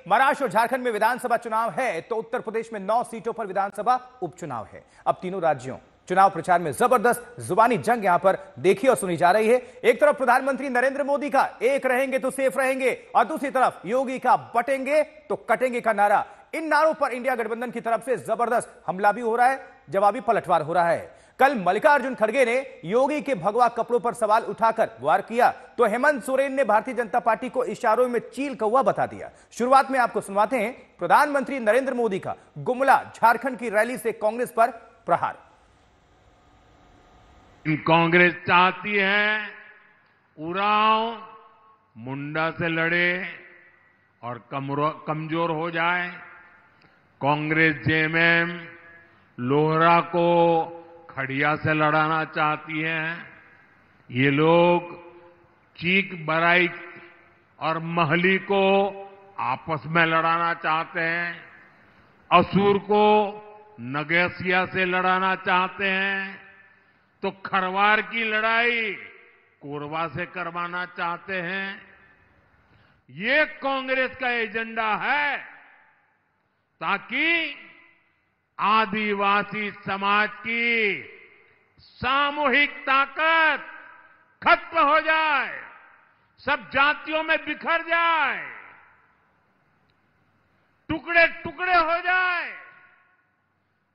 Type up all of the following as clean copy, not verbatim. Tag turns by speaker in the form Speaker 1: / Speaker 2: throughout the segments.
Speaker 1: महाराष्ट्र और झारखंड में विधानसभा चुनाव है तो उत्तर प्रदेश में 9 सीटों पर विधानसभा उपचुनाव है। अब तीनों राज्यों चुनाव प्रचार में जबरदस्त जुबानी जंग यहां पर देखी और सुनी जा रही है। एक तरफ प्रधानमंत्री नरेंद्र मोदी का एक रहेंगे तो सेफ रहेंगे और दूसरी तरफ योगी का बटेंगे तो कटेंगे का नारा। इन नारों पर इंडिया गठबंधन की तरफ से जबरदस्त हमला भी हो रहा है, जवाबी पलटवार हो रहा है। कल मल्लिकार्जुन खड़गे ने योगी के भगवा कपड़ों पर सवाल उठाकर वार किया तो हेमंत सोरेन ने भारतीय जनता पार्टी को इशारों में चील कौवा बता दिया। शुरुआत में आपको सुनवाते हैं प्रधानमंत्री नरेंद्र मोदी का गुमला झारखंड की रैली से कांग्रेस पर प्रहार।
Speaker 2: कांग्रेस चाहती है उरांव मुंडा से लड़े और कमजोर हो जाए। कांग्रेस जेएमएम लोहरा को खड़िया से लड़ाना चाहती है। ये लोग चीक बराइक और महली को आपस में लड़ाना चाहते हैं। असुर को नगेसिया से लड़ाना चाहते हैं तो खरवार की लड़ाई कोरबा से करवाना चाहते हैं। ये कांग्रेस का एजेंडा है ताकि आदिवासी समाज की सामूहिक ताकत खत्म हो जाए, सब जातियों में बिखर जाए, टुकड़े टुकड़े हो जाए।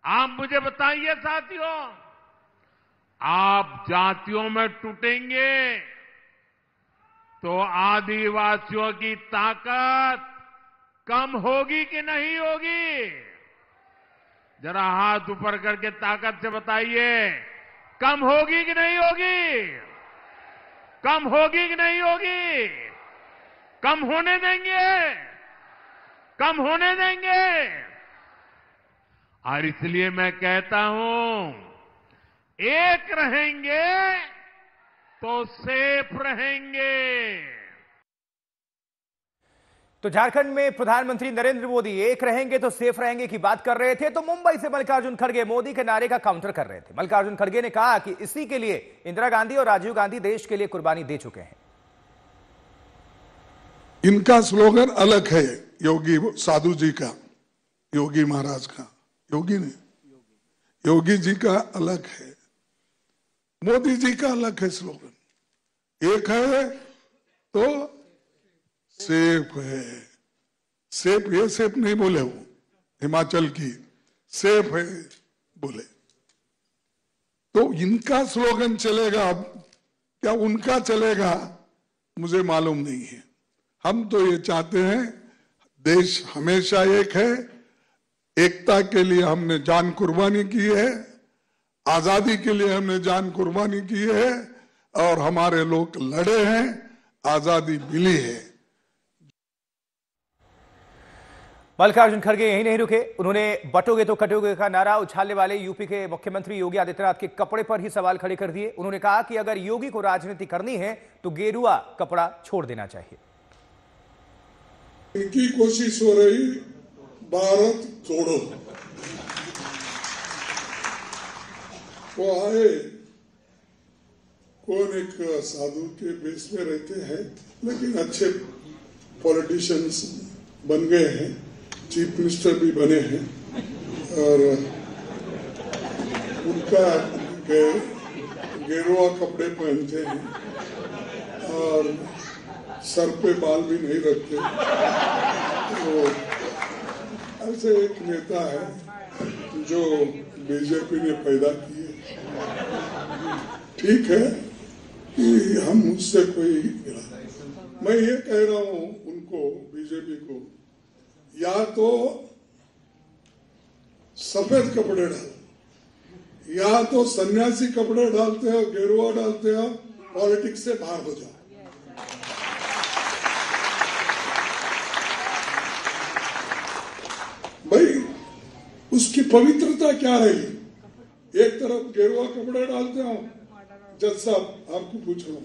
Speaker 2: आप मुझे बताइए साथियों, आप जातियों में टूटेंगे तो आदिवासियों की ताकत कम होगी कि नहीं होगी? जरा हाथ ऊपर करके ताकत से बताइए, कम होगी कि नहीं होगी? कम होगी कि नहीं होगी? कम होने देंगे? कम होने देंगे? और इसलिए मैं कहता हूं, एक रहेंगे तो सेफ रहेंगे।
Speaker 1: तो झारखंड में प्रधानमंत्री नरेंद्र मोदी एक रहेंगे तो सेफ रहेंगे की बात कर रहे थे तो मुंबई से मल्लिकार्जुन खड़गे मोदी के नारे का काउंटर कर रहे थे। मल्लिकार्जुन खड़गे ने कहा कि इसी के लिए इंदिरा गांधी और राजीव गांधी देश के लिए कुर्बानी दे चुके हैं।
Speaker 3: इनका स्लोगन अलग है, योगी साधु जी का, योगी महाराज का, योगी ने योगी जी का अलग है, मोदी जी का अलग है स्लोगन। एक है तो सेफ है, सेफ ये सेफ नहीं बोले, वो हिमाचल की सेफ है बोले। तो इनका स्लोगन चलेगा, क्या उनका चलेगा मुझे मालूम नहीं है। हम तो ये चाहते हैं देश हमेशा एक है, एकता के लिए हमने जान कुर्बानी की है, आजादी के लिए हमने जान कुर्बानी की है और हमारे लोग लड़े हैं, आजादी मिली है।
Speaker 1: मल्लिकार्जुन खड़गे यही नहीं रुके, उन्होंने बटोगे तो कटोगे का नारा उछालने वाले यूपी के मुख्यमंत्री योगी आदित्यनाथ के कपड़े पर ही सवाल खड़े कर दिए। उन्होंने कहा कि अगर योगी को राजनीति करनी है तो गेरुआ कपड़ा छोड़ देना चाहिए।
Speaker 3: इनकी कोशिश हो रही भारत छोड़ो, वो आए कौन एक साधु के बेस में रहते हैं लेकिन अच्छे पॉलिटिशियंस बन गए हैं, चीफ मिनिस्टर भी बने हैं और उनका गेरुआ कपड़े पहनते हैं और सर पे बाल भी नहीं रखते। तो ऐसे एक नेता है जो बीजेपी ने पैदा किए। ठीक है कि हम उससे कोई, मैं ये कह रहा हूं उनको, बीजेपी को, या तो सफेद कपड़े डालो या तो सन्यासी कपड़े डालते हो, गेरुआ डालते हो, पॉलिटिक्स से बाहर हो जाओ। भाई उसकी पवित्रता क्या रही? एक तरफ गेरुआ कपड़े डालते हो, जज साहब आपको पूछ रहा हूं,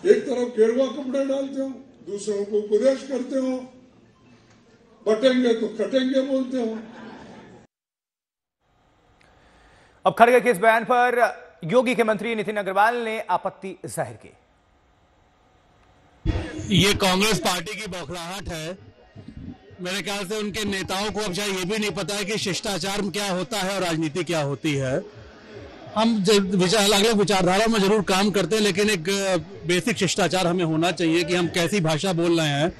Speaker 3: एक तरफ गेरुआ कपड़े डालते हो, दूसरों को उपदेश करते हो, बटेंगे तो कटेंगे बोलते हो।
Speaker 1: अब खड़गे के इस बयान पर योगी के मंत्री नितिन अग्रवाल ने आपत्ति जाहिर की।
Speaker 4: ये कांग्रेस पार्टी की बौखलाहट है। मेरे ख्याल से उनके नेताओं को अब शायद ये भी नहीं पता है कि शिष्टाचार क्या होता है और राजनीति क्या होती है। हम अलग अलग विचारधारा में जरूर काम करते हैं, लेकिन एक बेसिक शिष्टाचार हमें होना चाहिए कि हम कैसी भाषा बोल रहे हैं,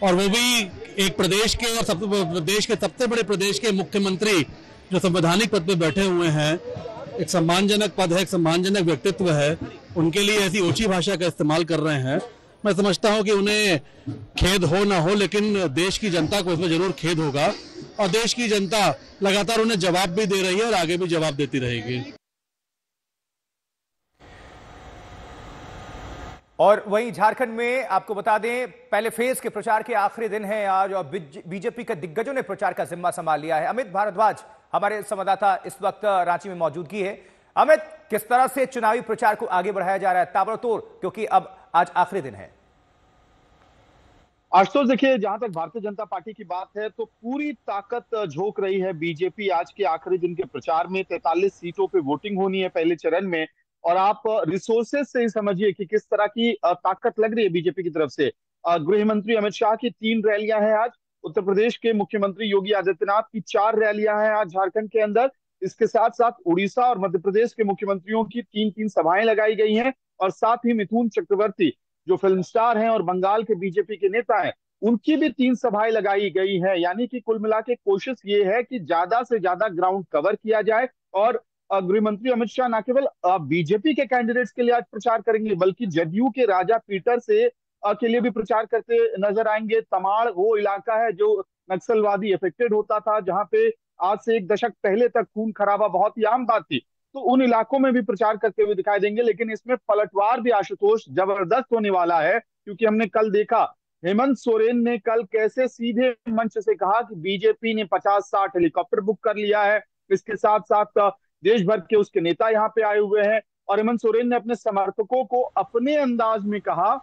Speaker 4: और वो भी एक प्रदेश के और देश के सबसे बड़े प्रदेश के मुख्यमंत्री जो संवैधानिक पद पे बैठे हुए हैं। एक सम्मानजनक पद है, एक सम्मानजनक व्यक्तित्व है, उनके लिए ऐसी ऊंची भाषा का इस्तेमाल कर रहे हैं। मैं समझता हूं कि उन्हें खेद हो ना हो, लेकिन देश की जनता को इसमें जरूर खेद होगा, और देश की जनता लगातार उन्हें जवाब भी दे रही है और आगे भी जवाब देती रहेगी।
Speaker 1: और वहीं झारखंड में आपको बता दें, पहले फेज के प्रचार के आखिरी दिन है आज, और बीजेपी के दिग्गजों ने प्रचार का जिम्मा संभाल लिया है। अमित भारद्वाज हमारे संवाददाता इस वक्त रांची में मौजूदगी है। अमित, किस तरह से चुनावी प्रचार को आगे बढ़ाया जा रहा है ताबड़तोड़, क्योंकि अब आज आखिरी दिन है?
Speaker 5: आशुतोष, देखिए, जहां तक भारतीय जनता पार्टी की बात है तो पूरी ताकत झोंक रही है बीजेपी आज के आखिरी दिन के प्रचार में। 43 सीटों पे वोटिंग होनी है पहले चरण में, और आप रिसोर्सेज से ही समझिए कि किस तरह की ताकत लग रही है बीजेपी की तरफ से। गृह मंत्री अमित शाह की 3 रैलियां हैं आज, उत्तर प्रदेश के मुख्यमंत्री योगी आदित्यनाथ की 4 रैलियां हैं आज झारखंड के अंदर। इसके साथ साथ उड़ीसा और मध्य प्रदेश के मुख्यमंत्रियों की 3-3 सभाएं लगाई गई हैं, और साथ ही मिथुन चक्रवर्ती जो फिल्म स्टार हैं और बंगाल के बीजेपी के नेता हैं, उनकी भी 3 सभाएं लगाई गई हैं। यानी कि कुल मिला के कोशिश ये है कि ज्यादा से ज्यादा ग्राउंड कवर किया जाए, और गृह मंत्री अमित शाह न केवल बीजेपी के कैंडिडेट्स के लिए आज प्रचार करेंगे, बल्कि जदयू के राजा पीटर से के लिए भी प्रचार करते नजर आएंगे। तमाड़ वो इलाका है जो नक्सलवादी अफेक्टेड होता था, जहां पे आज से 1 दशक पहले तक खून खराबा बहुत ही आम बात थी, तो उन इलाकों में भी प्रचार करते हुए दिखाई देंगे। लेकिन इसमें पलटवार भी, आशुतोष, जबरदस्त होने वाला है, क्योंकि हमने कल देखा हेमंत सोरेन ने कल कैसे सीधे मंच से कहा कि बीजेपी ने 50-60 हेलीकॉप्टर बुक कर लिया है। इसके साथ साथ देश भर के उसके नेता यहाँ पे आए हुए हैं, और हेमंत सोरेन ने अपने समर्थकों को अपने अंदाज में कहा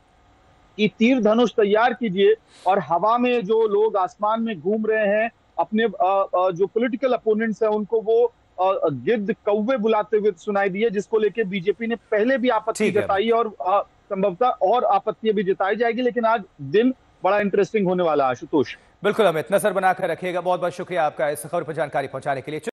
Speaker 5: कि तीर धनुष तैयार कीजिए, और हवा में जो लोग आसमान में घूम रहे हैं अपने जो पॉलिटिकल अपोनेंट्स हैं उनको वो गिद्ध कौवे बुलाते हुए सुनाई दिए, जिसको लेके बीजेपी ने पहले भी आपत्ति जताई, और संभवतः और आपत्तियां भी जताई जाएगी। लेकिन आज दिन बड़ा इंटरेस्टिंग होने वाला है, आशुतोष।
Speaker 1: बिल्कुल अमित, नजर बनाकर रखिएगा। बहुत बहुत शुक्रिया आपका इस खबर पर जानकारी पहुंचाने के लिए।